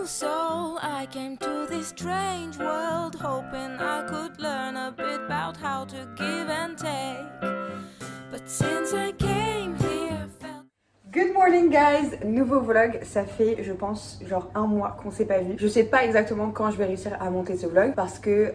new soul. I came to this strange world hoping I could learn a bit about how to give and take. But since I came here, felt... Good morning guys, nouveau vlog, ça fait je pense genre un mois qu'on s'est pas vu. Je sais pas exactement quand je vais réussir à monter ce vlog parce que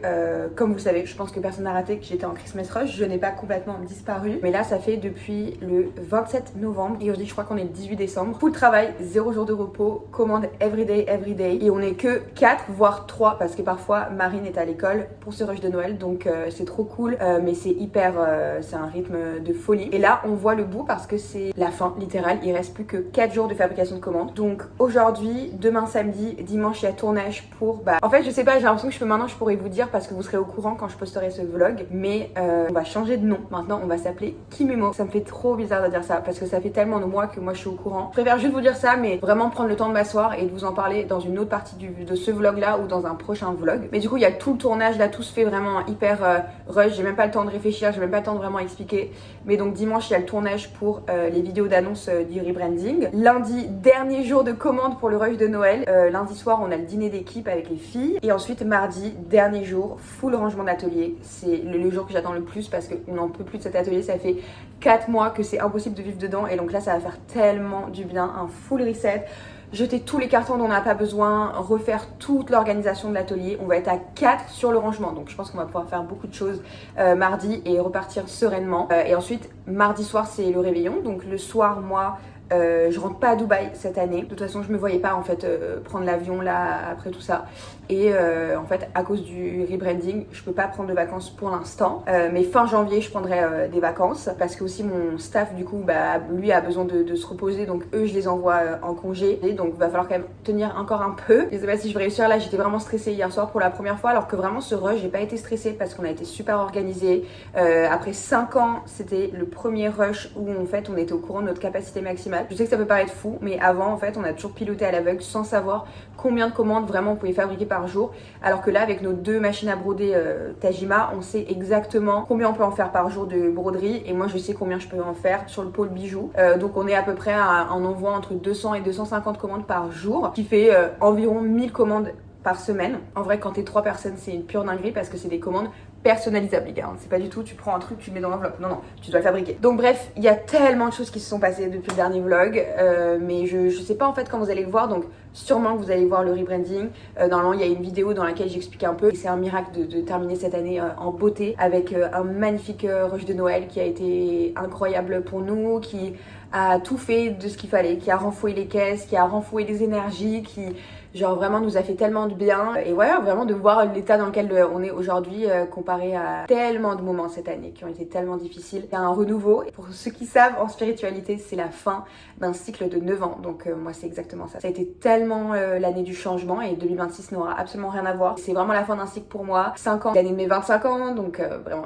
comme vous le savez, je pense que personne n'a raté que j'étais en Christmas rush, je n'ai pas complètement disparu. Mais là ça fait depuis le 27 novembre et aujourd'hui je crois qu'on est le 18 décembre. Full travail, 0 jour de repos, commande everyday et on est que 4 voire 3 parce que parfois Marine est à l'école pour ce rush de Noël donc c'est trop cool mais c'est hyper, c'est un rythme de folie. Et là on voit le bout parce que c'est la fin littérale. Il reste plus que 4 jours de fabrication de commandes. Donc aujourd'hui, demain samedi, dimanche il y a tournage pour en fait je sais pas, j'ai l'impression que je pourrais vous dire parce que vous serez au courant quand je posterai ce vlog. Mais on va changer de nom. Maintenant on va s'appeler Kimemo. Ça me fait trop bizarre de dire ça parce que ça fait tellement de mois que moi je suis au courant. Je préfère juste vous dire ça mais vraiment prendre le temps de m'asseoir et de vous en parler dans une autre partie de ce vlog là ou dans un prochain vlog. Mais du coup il y a tout le tournage là, tout se fait vraiment hyper rush. J'ai même pas le temps de réfléchir, j'ai même pas le temps de vraiment expliquer. Mais donc dimanche il y a le tournage pour les vidéos d'annonce du rebranding. Lundi, dernier jour de commande pour le rush de Noël. Lundi soir, on a le dîner d'équipe avec les filles. Et ensuite, mardi, dernier jour, full rangement d'atelier. C'est le jour que j'attends le plus parce qu'on n'en peut plus de cet atelier. Ça fait 4 mois que c'est impossible de vivre dedans. Et donc là, ça va faire tellement du bien. Un full reset. Jeter tous les cartons dont on n'a pas besoin, refaire toute l'organisation de l'atelier. On va être à 4 sur le rangement, donc je pense qu'on va pouvoir faire beaucoup de choses mardi et repartir sereinement. Et ensuite, mardi soir, c'est le réveillon. Donc le soir, moi, je rentre pas à Dubaï cette année. De toute façon, je me voyais pas en fait prendre l'avion là après tout ça. Et en fait, à cause du rebranding, je peux pas prendre de vacances pour l'instant. Mais fin janvier, je prendrai des vacances parce que aussi mon staff du coup, lui a besoin de se reposer. Donc eux, je les envoie en congé. Et donc, va falloir quand même tenir encore un peu. Je sais pas si je vais réussir. Là, j'étais vraiment stressée hier soir pour la première fois, alors que vraiment ce rush, j'ai pas été stressée parce qu'on a été super organisé. Après 5 ans, c'était le premier rush où en fait, on était au courant de notre capacité maximale. Je sais que ça peut paraître fou, mais avant en fait on a toujours piloté à l'aveugle sans savoir combien de commandes vraiment on pouvait fabriquer par jour. Alors que là avec nos 2 machines à broder Tajima, on sait exactement combien on peut en faire par jour de broderie. Et moi je sais combien je peux en faire sur le pôle bijoux. Donc on est à peu près en envoie entre 200 et 250 commandes par jour, qui fait environ 1000 commandes par semaine. En vrai quand t'es 3 personnes c'est une pure dinguerie parce que c'est des commandes personnalisable les gars, c'est pas du tout tu prends un truc tu le mets dans l'enveloppe, non tu dois le fabriquer. Donc bref, il y a tellement de choses qui se sont passées depuis le dernier vlog, mais je sais pas en fait quand vous allez le voir, donc sûrement que vous allez voir le rebranding. Normalement il y a une vidéo dans laquelle j'explique un peu, et c'est un miracle de terminer cette année en beauté avec un magnifique rush de Noël qui a été incroyable pour nous, qui a tout fait de ce qu'il fallait, qui a renfoué les caisses, qui a renfoué les énergies, qui genre vraiment nous a fait tellement de bien. Et ouais, vraiment de voir l'état dans lequel on est aujourd'hui comparé à tellement de moments cette année qui ont été tellement difficiles. C'est un renouveau. Et pour ceux qui savent, en spiritualité, c'est la fin d'un cycle de 9 ans. Donc moi, c'est exactement ça. Ça a été tellement l'année du changement et 2026 n'aura absolument rien à voir. C'est vraiment la fin d'un cycle pour moi. 5 ans, l'année de mes 25 ans. Donc vraiment,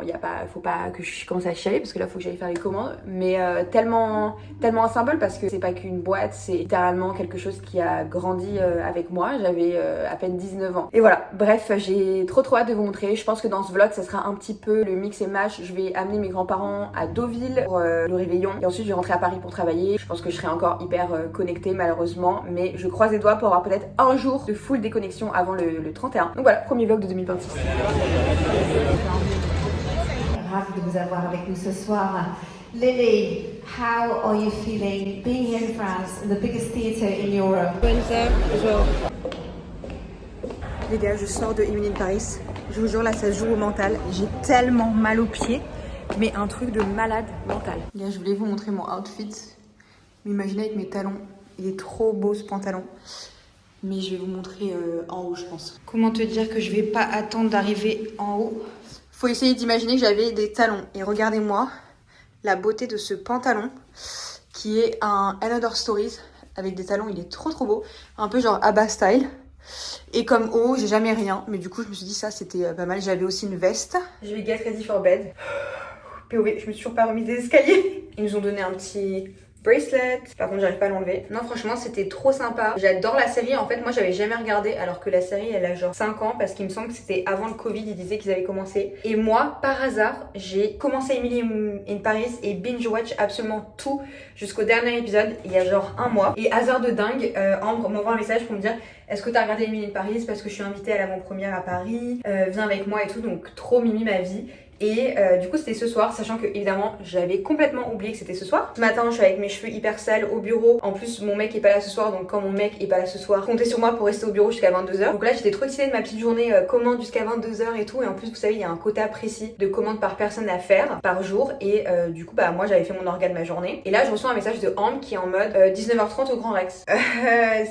faut pas que je commence à chialer parce que là, faut que j'aille faire les commandes. Mais tellement un symbole parce que c'est pas qu'une boîte, c'est littéralement quelque chose qui a grandi avec moi. J'avais à peine 19 ans. Et voilà, bref, j'ai trop hâte de vous montrer. Je pense que dans ce vlog, ça sera un petit peu le mix et match. Je vais amener mes grands-parents à Deauville pour le réveillon. Et ensuite, je vais rentrer à Paris pour travailler. Je pense que je serai encore hyper connectée malheureusement. Mais je croise les doigts pour avoir peut-être un jour de full déconnexion avant le 31. Donc voilà, premier vlog de 2026. Ravi de vous avoir avec nous ce soir. Lily, how are you feeling being here in France, in the biggest theatre in Europe? Les gars, je sors de Emily in Paris. Je vous jure, là, ça se joue au mental. J'ai tellement mal aux pieds, mais un truc de malade mental. Les gars, je voulais vous montrer mon outfit. Mais imaginez avec mes talons. Il est trop beau ce pantalon. Mais je vais vous montrer en haut, je pense. Comment te dire que je vais pas attendre d'arriver en haut? Faut essayer d'imaginer que j'avais des talons. Et regardez-moi la beauté de ce pantalon qui est un Another Stories avec des talons. Il est trop beau. Un peu genre Abba style. Et comme haut, j'ai jamais rien. Mais du coup, je me suis dit ça, c'était pas mal. J'avais aussi une veste. Je vais get ready for bed. POV, je me suis toujours pas remise des escaliers. Ils nous ont donné un petit Bracelet. Par contre, j'arrive pas à l'enlever. Non, franchement, c'était trop sympa. J'adore la série. En fait, moi, j'avais jamais regardé alors que la série, elle a genre 5 ans parce qu'il me semble que c'était avant le Covid. Ils disaient qu'ils avaient commencé. Et moi, par hasard, j'ai commencé Emily in Paris et binge-watch absolument tout jusqu'au dernier épisode il y a genre un mois. Et hasard de dingue, Ambre m'envoie un message pour me dire est-ce que t'as regardé Emily in Paris parce que je suis invitée à l'avant-première à Paris, viens avec moi et tout. Donc, trop mimi ma vie. Et du coup c'était ce soir, sachant que évidemment j'avais complètement oublié que c'était ce soir. Ce matin je suis avec mes cheveux hyper sales au bureau. En plus mon mec est pas là ce soir, donc quand mon mec est pas là ce soir, comptez sur moi pour rester au bureau jusqu'à 22h. Donc là j'étais trop excitée de ma petite journée commande jusqu'à 22h et tout. Et en plus vous savez il y a un quota précis de commandes par personne à faire par jour. Et du coup bah moi j'avais fait mon organe de ma journée. Et là je reçois un message de Ambre qui est en mode 19h30 au Grand Rex.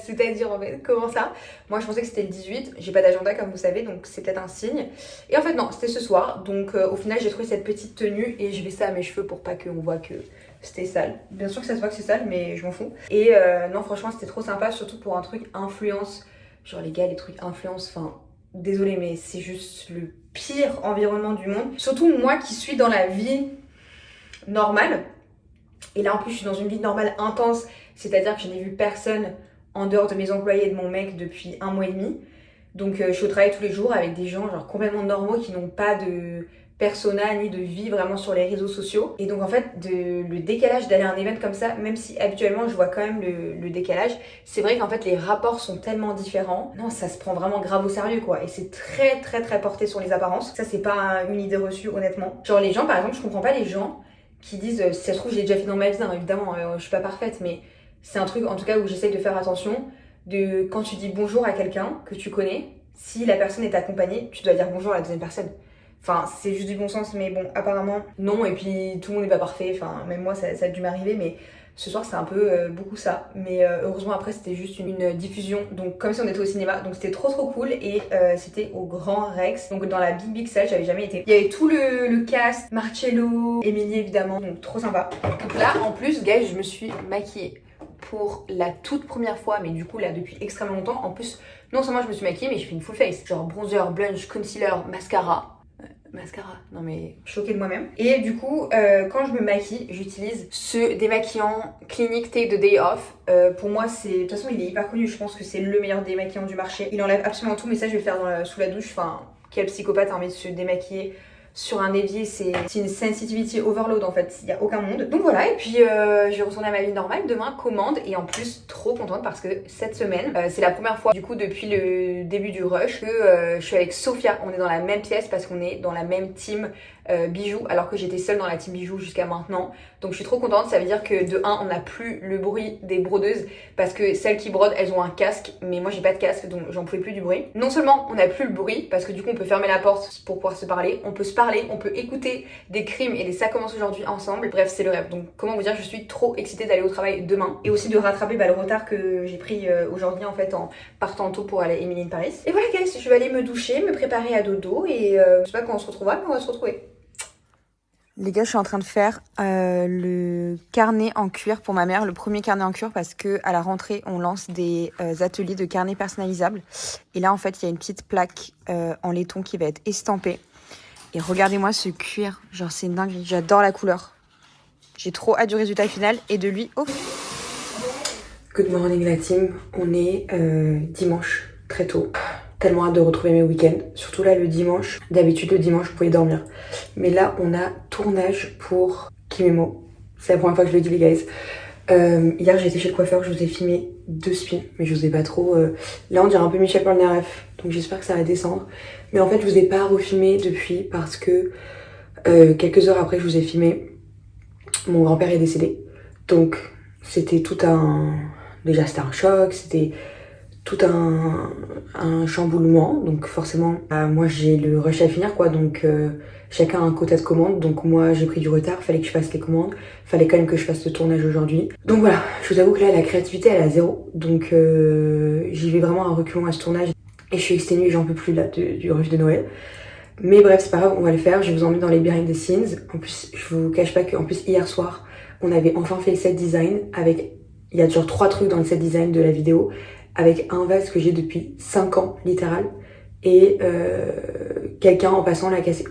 C'est-à-dire en fait comment ça? Moi je pensais que c'était le 18, j'ai pas d'agenda comme vous savez donc c'est peut-être un signe. Et en fait non, c'était ce soir. Donc au final j'ai trouvé cette petite tenue et je vais ça à mes cheveux pour pas qu'on voit que c'était sale. Bien sûr que ça se voit que c'est sale mais je m'en fous. Et non franchement c'était trop sympa, surtout pour un truc influence. Genre les gars les trucs influence, enfin désolé mais c'est juste le pire environnement du monde. Surtout moi qui suis dans la vie normale. Et là en plus je suis dans une vie normale intense, c'est-à-dire que je n'ai vu personne en dehors de mes employés et de mon mec depuis 1 mois et demi. Donc je suis au travail tous les jours avec des gens genre complètement normaux qui n'ont pas de persona ni de vie vraiment sur les réseaux sociaux. Et donc en fait le décalage d'aller à un event comme ça, même si habituellement je vois quand même le décalage, c'est vrai qu'en fait les rapports sont tellement différents. Non, ça se prend vraiment grave au sérieux quoi. Et c'est très très très porté sur les apparences. Ça c'est pas une idée reçue honnêtement. Genre les gens par exemple, je comprends pas les gens qui disent si ça se trouve j'ai déjà fait dans ma vie, hein, évidemment je suis pas parfaite mais c'est un truc en tout cas où j'essaye de faire attention, de quand tu dis bonjour à quelqu'un que tu connais, si la personne est accompagnée, tu dois dire bonjour à la deuxième personne. Enfin, c'est juste du bon sens, mais bon, apparemment, non, et puis tout le monde n'est pas parfait, enfin, même moi, ça a dû m'arriver, mais ce soir, c'est un peu beaucoup ça. Mais heureusement, après, c'était juste une diffusion, donc comme si on était au cinéma, donc c'était trop trop cool, et c'était au Grand Rex, donc dans la big salle, j'avais jamais été. Il y avait tout le cast, Marcello, Émilie évidemment, donc trop sympa. Donc là, en plus, guys, je me suis maquillée pour la toute première fois, mais du coup là depuis extrêmement longtemps. En plus, non seulement je me suis maquillée, mais je fais une full face, genre bronzer, blush, concealer, mascara. Mascara, non mais choquée de moi-même. Et du coup, quand je me maquille, j'utilise ce démaquillant Clinique Take the Day Off. Pour moi, c'est de toute façon, il est hyper connu. Je pense que c'est le meilleur démaquillant du marché. Il enlève absolument tout, mais ça, je vais le faire sous la douche. Enfin, quel psychopathe a envie de se démaquiller sur un évier, c'est une sensitivity overload en fait, il n'y a aucun monde. Donc voilà, et puis je vais retourner à ma vie normale, demain commande, et en plus trop contente parce que cette semaine, c'est la première fois du coup depuis le début du rush que je suis avec Sophia, on est dans la même pièce parce qu'on est dans la même team bijoux, alors que j'étais seule dans la team bijoux jusqu'à maintenant. Donc je suis trop contente, ça veut dire que de 1 on n'a plus le bruit des brodeuses parce que celles qui brodent elles ont un casque, mais moi j'ai pas de casque donc j'en pouvais plus du bruit. Non seulement on n'a plus le bruit parce que du coup on peut fermer la porte pour pouvoir se parler, on peut se parler, on peut écouter des crimes et des ça commence aujourd'hui ensemble, bref c'est le rêve. Donc comment vous dire, je suis trop excitée d'aller au travail demain et aussi de rattraper le retard que j'ai pris aujourd'hui en fait en partant tôt pour aller à Emily in Paris. Et voilà guys, je vais aller me doucher, me préparer à dodo et je sais pas quand on se retrouvera mais on va se retrouver. Les gars, je suis en train de faire le carnet en cuir pour ma mère, le premier carnet en cuir parce que à la rentrée, on lance des ateliers de carnet personnalisables. Et là, en fait, il y a une petite plaque en laiton qui va être estampée. Et regardez-moi ce cuir, genre c'est dingue, j'adore la couleur. J'ai trop hâte du résultat final et de lui. Oh. Good morning la team, on est dimanche, très tôt. Tellement hâte de retrouver mes week-ends, surtout là le dimanche. D'habitude le dimanche je pouvais dormir, mais là on a tournage pour Kimemo. C'est la première fois que je le dis les guys. Hier j'ai été chez le coiffeur, je vous ai filmé 2 spins, mais je vous ai pas trop... Là on dirait un peu Michel Polnareff, donc j'espère que ça va descendre. Mais en fait je vous ai pas refilmé depuis parce que quelques heures après je vous ai filmé, mon grand-père est décédé. Donc c'était tout un... Déjà c'était un choc, c'était... tout un chamboulement, donc forcément moi j'ai le rush à finir quoi, donc chacun a un quota de commandes, donc moi j'ai pris du retard, fallait que je fasse les commandes, fallait quand même que je fasse le tournage aujourd'hui. Donc voilà, je vous avoue que là la créativité elle est à 0, donc j'y vais vraiment à reculons à ce tournage et je suis exténuée, j'en peux plus là du rush de Noël. Mais bref c'est pas grave, on va le faire, je vais vous emmener dans les behind the scenes. En plus je vous cache pas qu'en plus hier soir on avait enfin fait le set design avec, il y a genre 3 trucs dans le set design de la vidéo, avec un vase que j'ai depuis 5 ans, littéral, et quelqu'un en passant l'a cassé.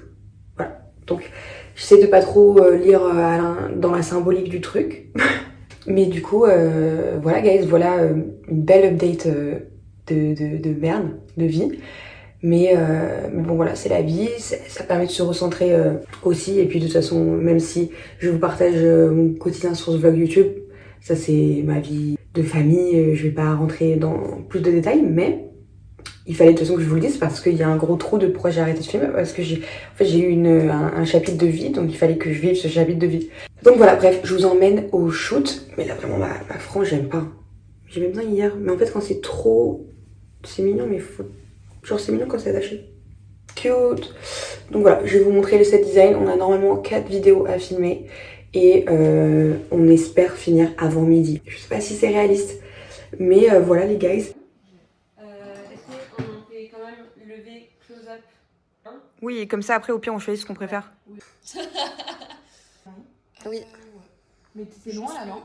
Voilà, donc j'essaie de pas trop lire dans la symbolique du truc. Mais du coup, voilà guys, voilà une belle update de merde, de vie. Mais bon voilà, c'est la vie, ça permet de se recentrer aussi. Et puis de toute façon, même si je vous partage mon quotidien sur ce vlog YouTube, ça c'est ma vie de famille, je vais pas rentrer dans plus de détails, mais il fallait de toute façon que je vous le dise parce qu'il y a un gros trou de pourquoi j'ai arrêté de filmer, parce que j'ai eu un chapitre de vie, donc il fallait que je vive ce chapitre de vie. Donc voilà, bref, je vous emmène au shoot, mais là vraiment ma frange j'aime pas. J'aimais bien hier, mais en fait quand c'est trop... c'est mignon mais faut... genre c'est mignon quand c'est attaché. Cute. Donc voilà, je vais vous montrer le set design, on a normalement 4 vidéos à filmer et on espère finir avant midi. Je sais pas si c'est réaliste, mais voilà les guys. Est-ce qu'on fait quand même lever close-up hein? Oui, et comme ça après au pire on choisit ce qu'on préfère. Oui. Oui. Mais c'est loin là, non?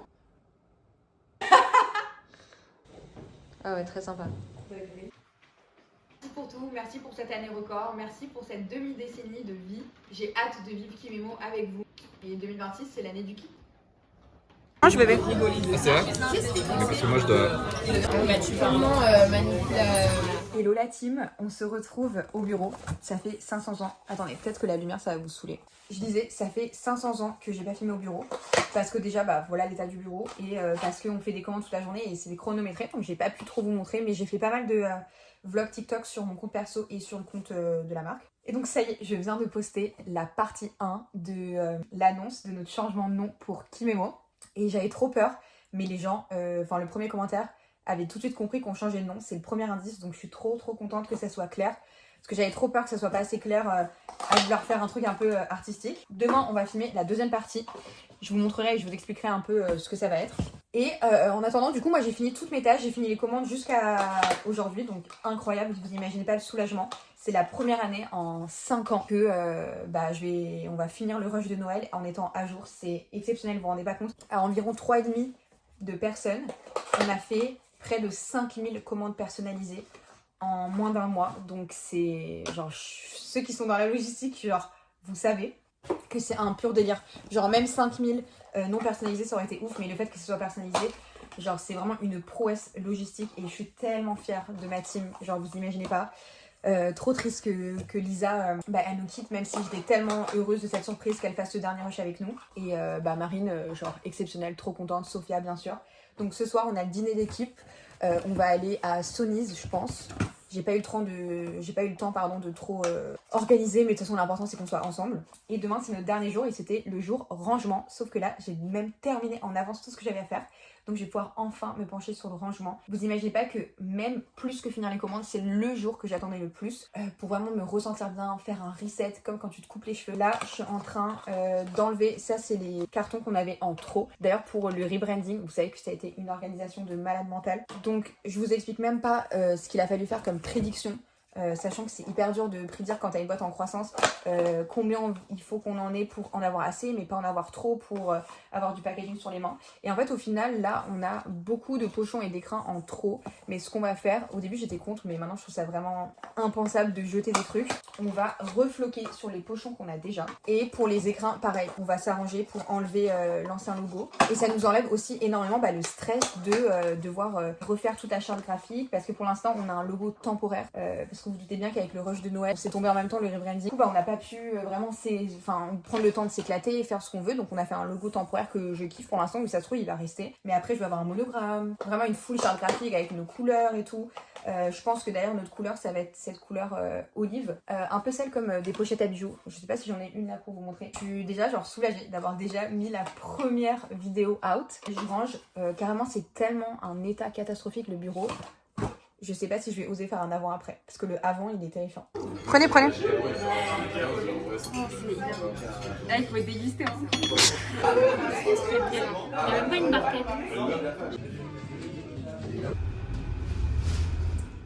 Ah ouais, très sympa. Merci pour tout, merci pour cette année record, merci pour cette demi-décennie de vie. J'ai hâte de vivre Kimemo avec vous. Et 2026, c'est l'année du qui? Je bébé. Ah, c'est vrai? Parce que moi je dois. Tu vraiment manipules. Hello la team, on se retrouve au bureau. Ça fait 500 ans. Attendez, peut-être que la lumière ça va vous saouler. Je disais, ça fait 500 ans que j'ai pas filmé au bureau. Parce que déjà, bah voilà l'état du bureau. Et parce qu'on fait des commandes toute la journée et c'est des chronométrés. Donc j'ai pas pu trop vous montrer. Mais j'ai fait pas mal de vlogs TikTok sur mon compte perso et sur le compte de la marque. Et donc ça y est, je viens de poster la partie 1 de l'annonce de notre changement de nom pour Kimemo. Et j'avais trop peur, mais les gens, enfin le premier commentaire avait tout de suite compris qu'on changeait le nom. C'est le premier indice, donc je suis trop contente que ça soit clair. Parce que j'avais trop peur que ça soit pas assez clair à vouloir faire un truc un peu artistique. Demain, on va filmer la deuxième partie. Je vous montrerai et je vous expliquerai un peu ce que ça va être. Et en attendant, du coup, moi j'ai fini toutes mes tâches, j'ai fini les commandes jusqu'à aujourd'hui. Donc incroyable, vous imaginez pas le soulagement. C'est la première année en 5 ans que on va finir le rush de Noël en étant à jour. C'est exceptionnel, vous vous rendez pas compte. À environ 3,5 de personnes, on a fait près de 5000 commandes personnalisées en moins d'un mois. Donc c'est genre, ceux qui sont dans la logistique, genre, vous savez que c'est un pur délire. Genre même 5000 non personnalisés, ça aurait été ouf, mais le fait que ce soit personnalisé, genre c'est vraiment une prouesse logistique et je suis tellement fière de ma team, genre vous imaginez pas. Trop triste que Lisa elle nous quitte, même si j'étais tellement heureuse de cette surprise qu'elle fasse ce dernier rush avec nous. Et Marine, genre exceptionnelle, trop contente, Sophia bien sûr. Donc ce soir on a le dîner d'équipe, on va aller à Sony's je pense. J'ai pas eu le temps de trop organiser, mais de toute façon l'important c'est qu'on soit ensemble. Et demain c'est notre dernier jour et c'était le jour rangement, sauf que là j'ai même terminé en avance tout ce que j'avais à faire. Donc je vais pouvoir enfin me pencher sur le rangement. Vous imaginez pas que même plus que finir les commandes, c'est le jour que j'attendais le plus pour vraiment me ressentir bien, faire un reset comme quand tu te coupes les cheveux. Là je suis en train d'enlever, ça c'est les cartons qu'on avait en trop. D'ailleurs pour le rebranding, vous savez que ça a été une organisation de malade mental. Donc je vous explique même pas ce qu'il a fallu faire comme prédiction. Sachant que c'est hyper dur de prédire quand t'as une boîte en croissance combien il faut qu'on en ait pour en avoir assez mais pas en avoir trop pour avoir du packaging sur les mains. Et en fait au final là on a beaucoup de pochons et d'écrins en trop, mais ce qu'on va faire, au début j'étais contre mais maintenant je trouve ça vraiment impensable de jeter des trucs. On va refloquer sur les pochons qu'on a déjà et pour les écrins pareil, on va s'arranger pour enlever l'ancien logo et ça nous enlève aussi énormément le stress de devoir refaire toute la charte graphique parce que pour l'instant on a un logo temporaire parce que vous doutez bien qu'avec le rush de Noël, c'est tombé en même temps le rebranding. Du coup, on n'a pas pu vraiment prendre le temps de s'éclater et faire ce qu'on veut. Donc on a fait un logo temporaire que je kiffe pour l'instant, mais ça se trouve il va rester. Mais après je vais avoir un monogramme, vraiment une full charte graphique avec nos couleurs et tout. Je pense que d'ailleurs notre couleur ça va être cette couleur olive, un peu celle comme des pochettes à bijoux. Je sais pas si j'en ai une là pour vous montrer. Je suis déjà genre soulagée d'avoir déjà mis la première vidéo out. Je range, carrément c'est tellement un état catastrophique le bureau. Je sais pas si je vais oser faire un avant-après. Parce que le avant, il est terrifiant. Prenez. Oh, là, il faut déguster. Hein. Il n'y a même pas une barquette.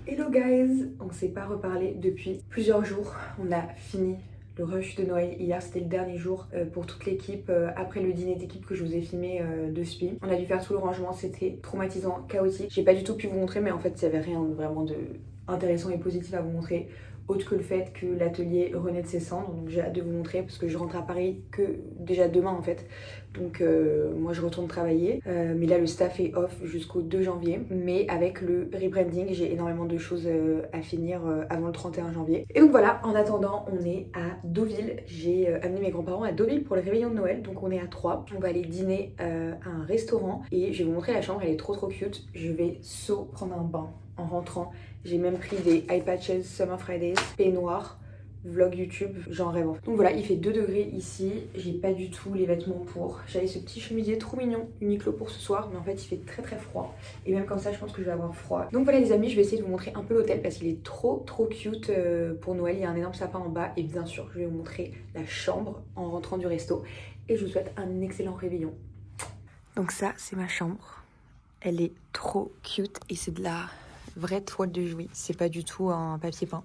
Hello guys, on s'est pas reparlé depuis plusieurs jours. On a fini le rush de Noël. Hier c'était le dernier jour pour toute l'équipe après le dîner d'équipe que je vous ai filmé de SPI. On a dû faire tout le rangement, c'était traumatisant, chaotique. J'ai pas du tout pu vous montrer mais en fait il y avait rien vraiment de intéressant et positif à vous montrer. autre que le fait que l'atelier renaît de ses cendres. Donc j'ai hâte de vous montrer parce que je rentre à Paris que déjà demain en fait. Donc moi je retourne travailler, mais là le staff est off jusqu'au 2 janvier. Mais avec le rebranding, j'ai énormément de choses à finir avant le 31 janvier. Et donc voilà, en attendant, on est à Deauville. J'ai amené mes grands-parents à Deauville pour le réveillon de Noël. Donc on est à 3. On va aller dîner à un restaurant et je vais vous montrer la chambre, elle est trop cute. Je vais prendre un bain en rentrant. J'ai même pris des eye patches Summer Fridays, peignoir, vlog YouTube, j'en rêve. Donc voilà, il fait 2 degrés ici, j'ai pas du tout les vêtements pour. J'avais ce petit chemisier trop mignon, Uniqlo pour ce soir, mais en fait il fait très froid. Et même comme ça, je pense que je vais avoir froid. Donc voilà les amis, je vais essayer de vous montrer un peu l'hôtel parce qu'il est trop cute pour Noël. Il y a un énorme sapin en bas et bien sûr, je vais vous montrer la chambre en rentrant du resto. Et je vous souhaite un excellent réveillon. Donc ça, c'est ma chambre. Elle est trop cute et c'est de la vraie toile de Jouy. C'est pas du tout un papier peint.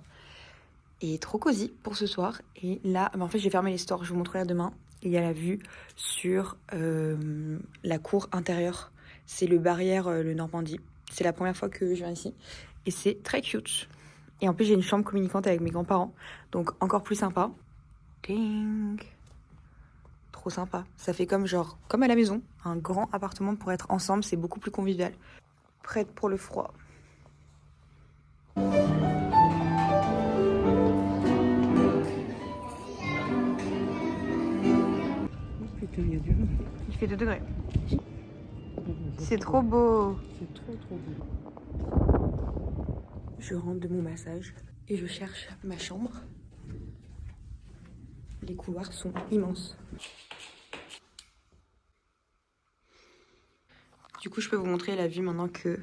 Et trop cosy pour ce soir. Et là, en fait, j'ai fermé les stores. Je vous montrerai demain. Il y a la vue sur la cour intérieure. C'est le barrière, le Normandie. C'est la première fois que je viens ici. Et c'est très cute. Et en plus, j'ai une chambre communicante avec mes grands-parents. Donc, encore plus sympa. Ding! Trop sympa. Ça fait comme à la maison. Un grand appartement pour être ensemble. C'est beaucoup plus convivial. Prête pour le froid. Il fait 2 degrés. C'est trop beau. C'est trop beau. Je rentre de mon massage et je cherche ma chambre. Les couloirs sont immenses. Du coup, je peux vous montrer la vue maintenant que...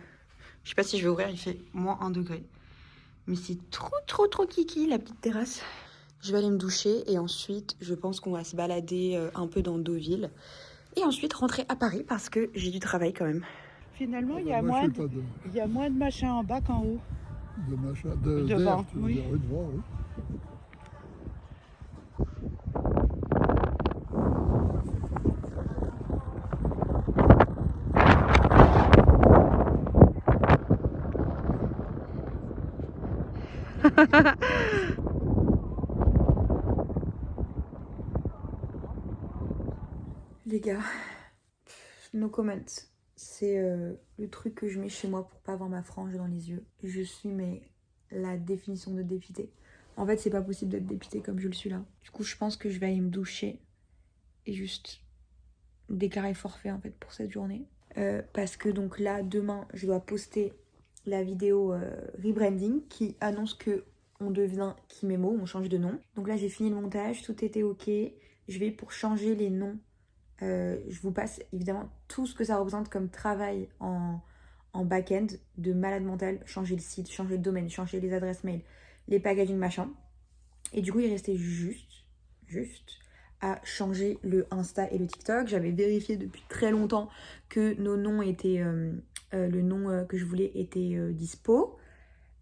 Je sais pas si je vais ouvrir, il fait moins 1 degré. Mais c'est trop kiki, la petite terrasse. Je vais aller me doucher et ensuite, je pense qu'on va se balader un peu dans Deauville. Et ensuite, rentrer à Paris parce que j'ai du travail quand même. Finalement, il y a moins de machin en bas qu'en haut. De machin, devant, oui. Devant, oui. Les gars, no comment. C'est le truc que je mets chez moi pour pas avoir ma frange dans les yeux. Je suis la définition de dépité. En fait, c'est pas possible d'être dépité comme je le suis là. Du coup, je pense que je vais aller me doucher et juste déclarer forfait en fait pour cette journée. Parce que donc là, demain, je dois poster la vidéo rebranding qui annonce que on devient Kimemo, on change de nom. Donc là, j'ai fini le montage, tout était ok. Je vais pour changer les noms. Je vous passe évidemment tout ce que ça représente comme travail en back-end de malade mental. Changer le site, changer le domaine, changer les adresses mail, les packaging machin. Et du coup, il restait juste à changer le Insta et le TikTok. J'avais vérifié depuis très longtemps que nos noms étaient... le nom que je voulais était dispo.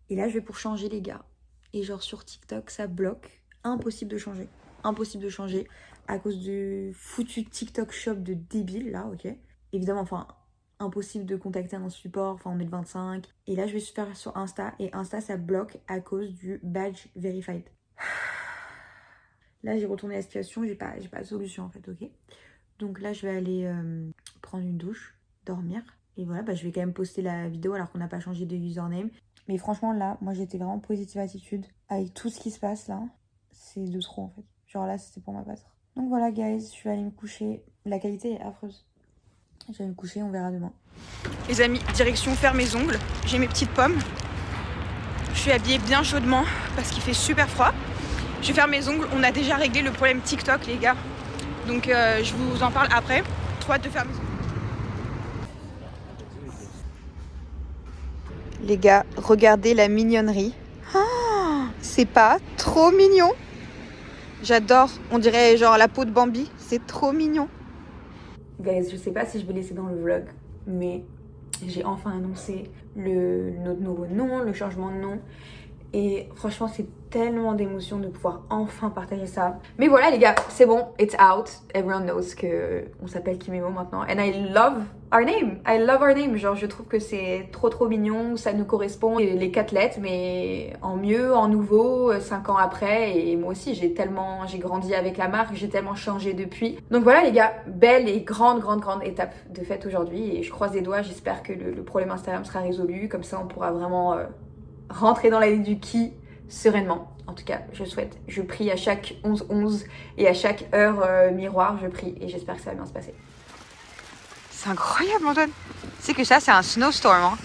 Et là, je vais pour changer les gars. Et genre sur TikTok, ça bloque. Impossible de changer. Impossible de changer à cause du foutu TikTok shop de débile là, ok. Évidemment, enfin, impossible de contacter un support. Enfin, on est le 25. Et là, je vais se faire sur Insta. Et Insta, ça bloque à cause du badge verified. Là, j'ai retourné la situation. J'ai pas de solution en fait, ok. Donc là, je vais aller prendre une douche, dormir. Et voilà, bah, je vais quand même poster la vidéo alors qu'on n'a pas changé de username. Mais franchement, là, moi, j'étais vraiment positive attitude. Avec tout ce qui se passe, là, c'est de trop, en fait. Genre là, c'était pour m'abattre. Donc voilà, guys, je vais aller me coucher. La qualité est affreuse. Je vais me coucher, on verra demain. Les amis, direction faire mes ongles. J'ai mes petites pommes. Je suis habillée bien chaudement parce qu'il fait super froid. Je vais faire mes ongles. On a déjà réglé le problème TikTok, les gars. Donc, je vous en parle après. Trop hâte de faire mes ongles. Les gars, regardez la mignonnerie. Oh, c'est pas trop mignon? J'adore. On dirait genre la peau de Bambi. C'est trop mignon. Guys, je sais pas si je vais laisser dans le vlog, mais j'ai enfin annoncé notre nouveau nom, le changement de nom. Et franchement, c'est tellement d'émotions de pouvoir enfin partager ça. Mais voilà les gars, c'est bon, it's out. Everyone knows que on s'appelle Kimemo maintenant. And I love our name. I love our name. Genre, je trouve que c'est trop mignon, ça nous correspond. Et les 4 lettres, mais en mieux, en nouveau, 5 ans après. Et moi aussi, j'ai grandi avec la marque, j'ai tellement changé depuis. Donc voilà les gars, belle et grande étape de fête aujourd'hui. Et je croise les doigts, j'espère que le problème Instagram sera résolu. Comme ça, on pourra vraiment rentrer dans l'année du qui sereinement. En tout cas, je souhaite. Je prie à chaque 11-11 et à chaque heure miroir, je prie. Et j'espère que ça va bien se passer. C'est incroyable, Antoine. Tu sais que ça, c'est un snowstorm. Hein.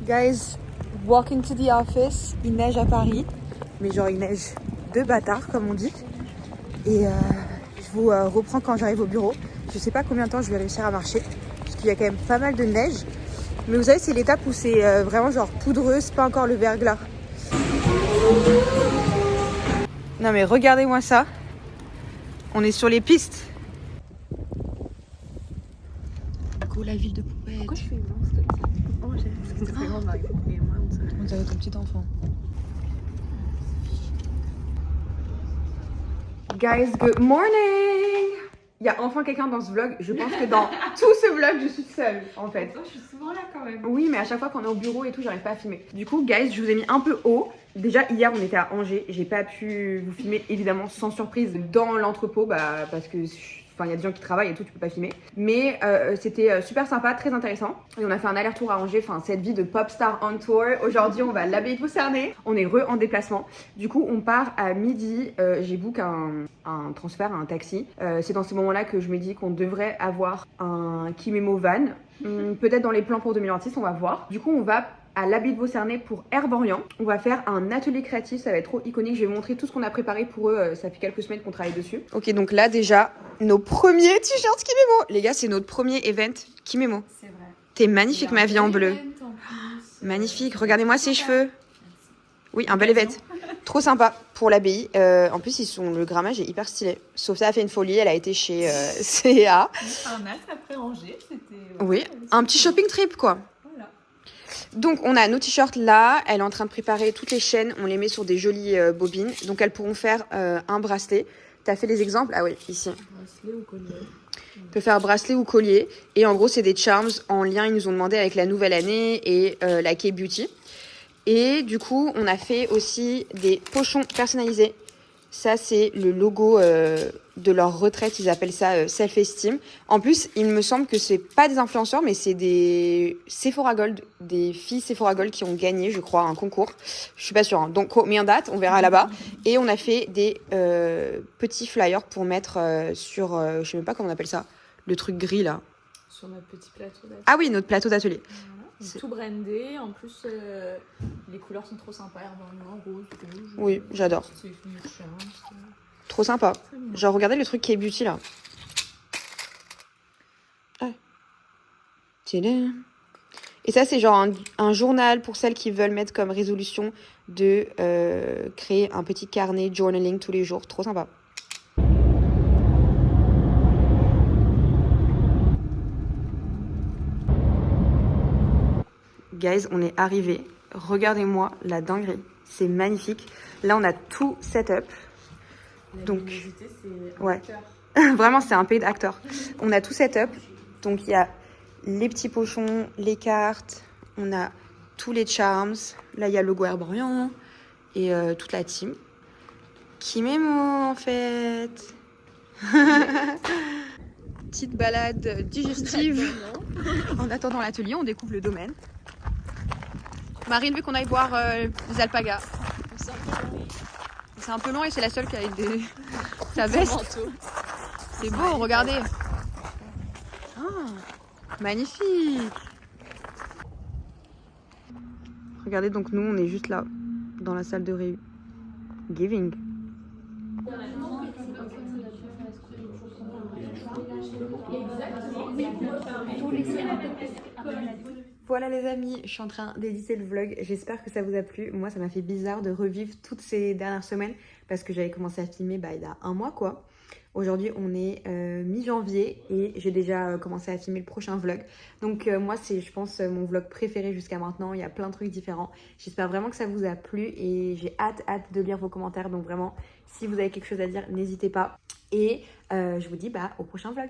Guys, walking to the office. Il neige à Paris. Mais genre, il neige de bâtard, comme on dit. Et je vous reprends quand j'arrive au bureau. Je sais pas combien de temps je vais réussir à marcher. Parce qu'il y a quand même pas mal de neige. Mais vous savez, c'est l'étape où c'est vraiment genre poudreux, c'est pas encore le verglas. Non mais regardez-moi ça. On est sur les pistes. Go la ville de poupette. Pourquoi je fais une danse comme ça? Oh, j'ai on dirait ton petit enfant. Guys, good morning! Il y a enfin quelqu'un dans ce vlog. Je pense que dans tout ce vlog, je suis seule en fait. Je suis souvent là quand même. Oui, mais à chaque fois qu'on est au bureau et tout, j'arrive pas à filmer. Du coup, guys, je vous ai mis un peu haut. Déjà, hier, on était à Angers. J'ai pas pu vous filmer, évidemment, sans surprise dans l'entrepôt, parce que il y a des gens qui travaillent et tout, tu peux pas filmer. Mais c'était super sympa, très intéressant. Et on a fait un aller-retour à Angers, cette vie de pop star on tour. Aujourd'hui, on va à l'abbaye de Beaucerné. On est en déplacement. Du coup, on part à midi. J'ai book un transfert, un taxi. C'est dans ces moments-là que je me dis qu'on devrait avoir un Kimemo van. Peut-être dans les plans pour 2026, on va voir. Du coup, on va à l'abbaye de Beaucerné pour Herborian. On va faire un atelier créatif, ça va être trop iconique. Je vais vous montrer tout ce qu'on a préparé pour eux. Ça fait quelques semaines qu'on travaille dessus. Ok, donc là déjà, nos premiers t-shirts Kimemo. Les gars, c'est notre premier event Kimemo. C'est vrai. T'es magnifique, ma vie en bleu. Magnifique, regardez-moi ses cheveux. Oui, un bel event. Trop sympa pour l'abbaye. En plus, le grammage est hyper stylé. Sophia a fait une folie, elle a été chez CA. Un as après Angers, c'était... Oui, un petit shopping trip quoi. Donc on a nos t-shirts là, elle est en train de préparer toutes les chaînes, on les met sur des jolies bobines, donc elles pourront faire un bracelet. T'as fait les exemples? Ah oui, ici. Bracelet ou collier? On peut faire bracelet ou collier, et en gros c'est des charms en lien, ils nous ont demandé avec la nouvelle année et la K-Beauty. Et du coup on a fait aussi des pochons personnalisés. Ça c'est le logo de leur retraite, ils appellent ça self-esteem. En plus, il me semble que c'est pas des influenceurs, mais c'est des Sephora Gold, des filles Sephora Gold qui ont gagné, je crois, un concours. Je suis pas sûre. Hein. Donc, mis en date, on verra là-bas. Et on a fait des petits flyers pour mettre sur, je sais même pas comment on appelle ça, le truc gris là. Sur notre petit plateau d'atelier. Ah oui, notre plateau d'atelier. C'est tout brandé. En plus, les couleurs sont trop sympas. Noir, rouge, rouge. Oui, j'adore. Trop sympa. Genre, regardez le truc qui est beauty là. Ah. Et ça, c'est genre un journal pour celles qui veulent mettre comme résolution de créer un petit carnet journaling tous les jours. Trop sympa. Guys, on est arrivé. Regardez-moi la dinguerie. C'est magnifique. Là, on a tout set-up. Donc, ouais. Vraiment, c'est un pays d'acteurs. On a tout set-up. Donc, il y a les petits pochons, les cartes. On a tous les charms. Là, il y a le logo Herborian. Et toute la team. Kimemo, en fait. Petite balade digestive. En attendant l'atelier, on découvre le domaine. Marine veut qu'on aille voir les alpagas. C'est un peu long et c'est la seule qui a sa veste. C'est beau, regardez. Ah, magnifique. Regardez, donc nous, on est juste là, dans la salle de réu. Giving. Voilà les amis, je suis en train d'éditer le vlog, j'espère que ça vous a plu. Moi ça m'a fait bizarre de revivre toutes ces dernières semaines parce que j'avais commencé à filmer il y a un mois quoi. Aujourd'hui on est mi-janvier et j'ai déjà commencé à filmer le prochain vlog. Donc moi c'est je pense mon vlog préféré jusqu'à maintenant, il y a plein de trucs différents. J'espère vraiment que ça vous a plu et j'ai hâte de lire vos commentaires. Donc vraiment si vous avez quelque chose à dire n'hésitez pas. Et je vous dis au prochain vlog.